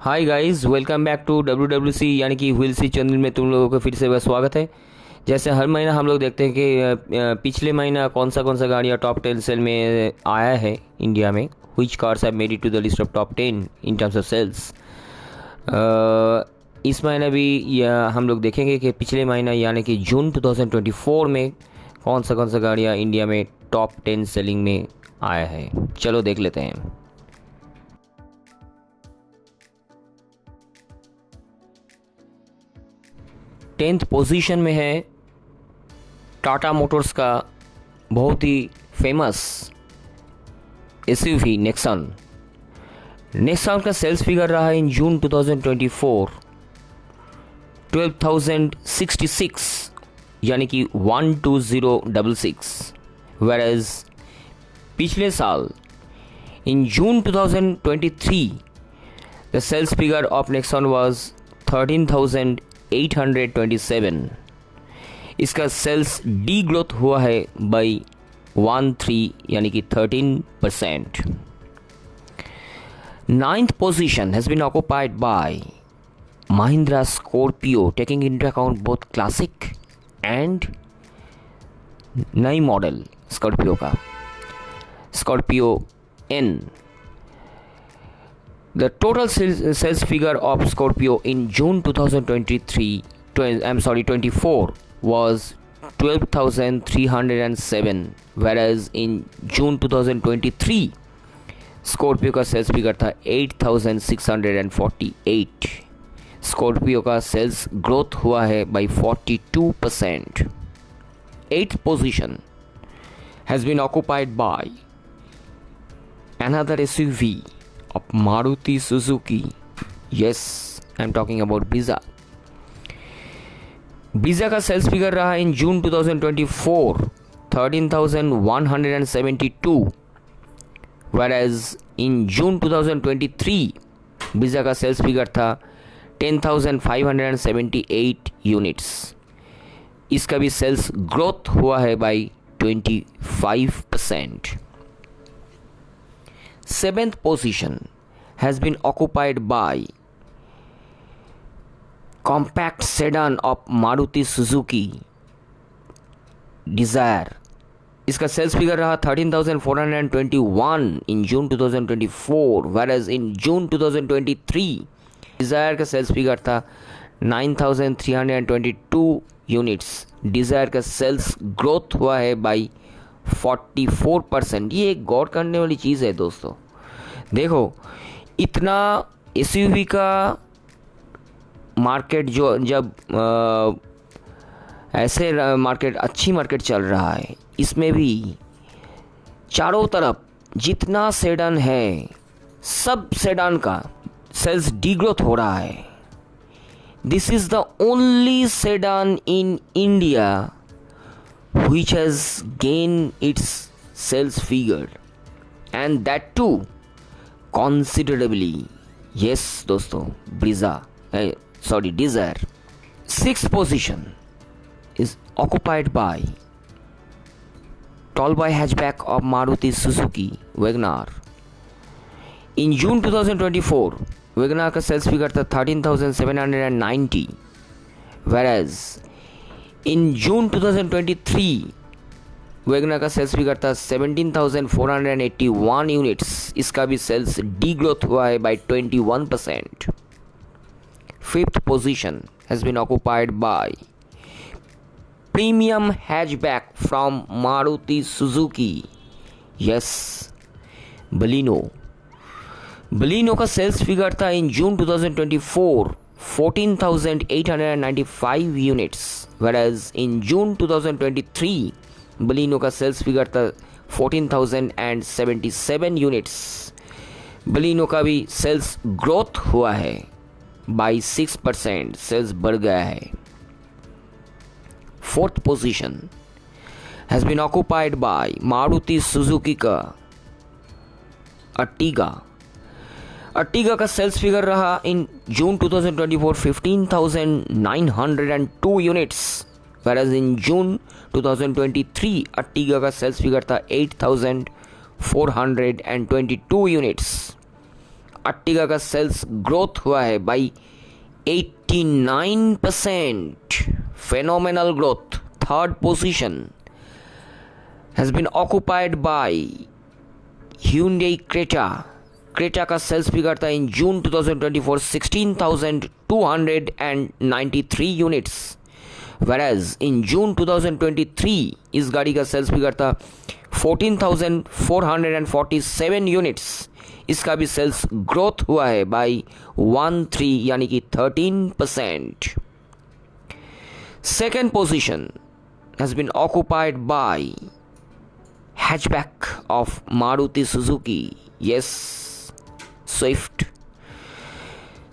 Hi guys, welcome back to WWC यानी कि wheel सी channel में तुम लोगों का फिर से स्वागत है। जैसे हर महीना हम लोग देखते हैं कि पिछले महीना कौन सा गाड़ियाँ टॉप 10 सेल में आया है इंडिया में, which cars have made it to the list of top 10 in terms of sales. इस महीना भी हम लोग देखेंगे कि पिछले महीना यानी कि जून 2024 में कौन सा गाड़ियाँ इंडिया में टॉप 10 सेलिंग में आया है। चलो देख लेते हैं। 10th पोजीशन में है टाटा मोटर्स का बहुत ही फेमस एसयूवी नेक्सन। नेक्सन का सेल्स फिगर रहा इन जून 2024 12,066 यानी कि 12066, वेरएज पिछले साल in June 2023 the sales figure of Nexon was 13,827। इसका सेल्स डी ग्रोथ हुआ है बाई 13 यानी कि 13%। 9th position has been occupied by Mahindra Scorpio, taking into account both classic and नई मॉडल स्कॉर्पियो का Scorpio N. The total sales figure of Scorpio in June 24 was 12,307, whereas in June 2023 Scorpio का sales figure था 8,648। Scorpio का sales growth हुआ है by 42%। 8th position has been occupied by another SUV of Maruti Suzuki. Yes, I'm talking about Brezza. Brezza का sales figure रहा in June 2024 13,172, whereas in June 2023 Brezza का sales figure था 10,578 units. इसका भी sales growth हुआ है by 25%। 7th position has been occupied by compact sedan of Maruti Suzuki Dzire. इसका sales figure रहा 13,421 इन जून 2024, whereas इन जून 2023 Dzire का सेल्स फिगर था 9,322 यूनिट्स। Dzire का सेल्स ग्रोथ हुआ है बाई 44%। ये एक गौर करने वाली चीज़ है दोस्तों। देखो, इतना एसयूवी का मार्केट जो जब ऐसे मार्केट अच्छी मार्केट चल रहा है, इसमें भी चारों तरफ जितना सेडान है सब सेडान का सेल्स डीग्रोथ हो रहा है। This is the only sedan in India which has gained its sales figure, and that too considerably. Yes दोस्तों, Dzire. 6th position is occupied by tall boy hatchback of Maruti Suzuki WagonR. In June 2024 WagonR का sales figure था 13,790, whereas इन June 2023 Wagner का sales figure था 17,481 units. इसका भी sales D growth हुआ है by 21%। 5th position has been occupied by premium hatchback from Maruti Suzuki. Yes, Baleno का sales figure था in June 2024 14,895 units, whereas in June 2023 Baleno का sales figure था 14,077 यूनिट्स। बलिनो का भी सेल्स ग्रोथ हुआ है बाई 6%, सेल्स बढ़ गया है। 4th position has been occupied by Maruti Suzuki का अर्टिगा का सेल्स फिगर रहा in June 2024 15,902 units, whereas in June 2023 Ertiga का सेल्स फिगर था 8,422 यूनिट्स। अर्टिगा का सेल्स ग्रोथ हुआ है by 89%, phenomenal growth. Third position has been occupied by Hyundai Creta. Creta का sales figure था in June 2024 16,293 units, whereas in June 2023 इस गाड़ी का सेल्स फिगर था 14,447 यूनिट्स. इसका भी सेल्स ग्रोथ हुआ है बाई 13 यानी कि 13%. Second position has been occupied by hatchback of Maruti Suzuki. Yes, Swift.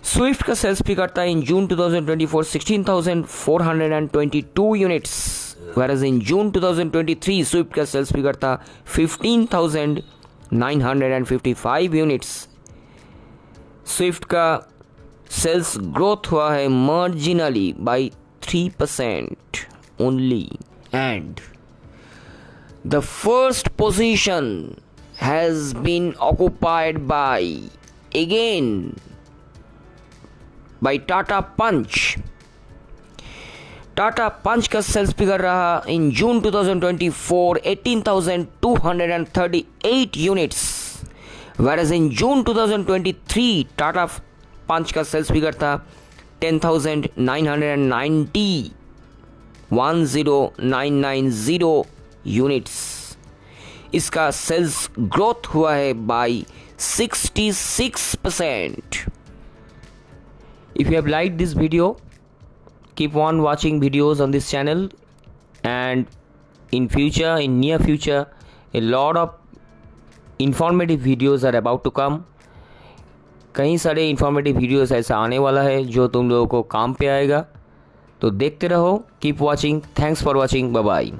Swift का सेल्स फिगर था in June 2024 16,422 units, whereas in June 2023 Swift का सेल्स फिगर था 15,955 यूनिट्स. स्विफ्ट का सेल्स ग्रोथ हुआ है marginally by 3% only. And the first position has been occupied by Tata Punch. Tata Punch का sales figure रहा in June 2024 18,238 units, whereas in June 2023 Tata Punch का sales figure था 10,990 units. इसका sales growth हुआ है by 66%. If you have liked this video, keep on watching videos on this channel, and in near future, a lot of informative videos are about to come. कई सारे informative videos ऐसा आने वाला है जो तुम लोगों को काम पे आएगा, तो देखते रहो. Keep watching. Thanks for watching. Bye bye.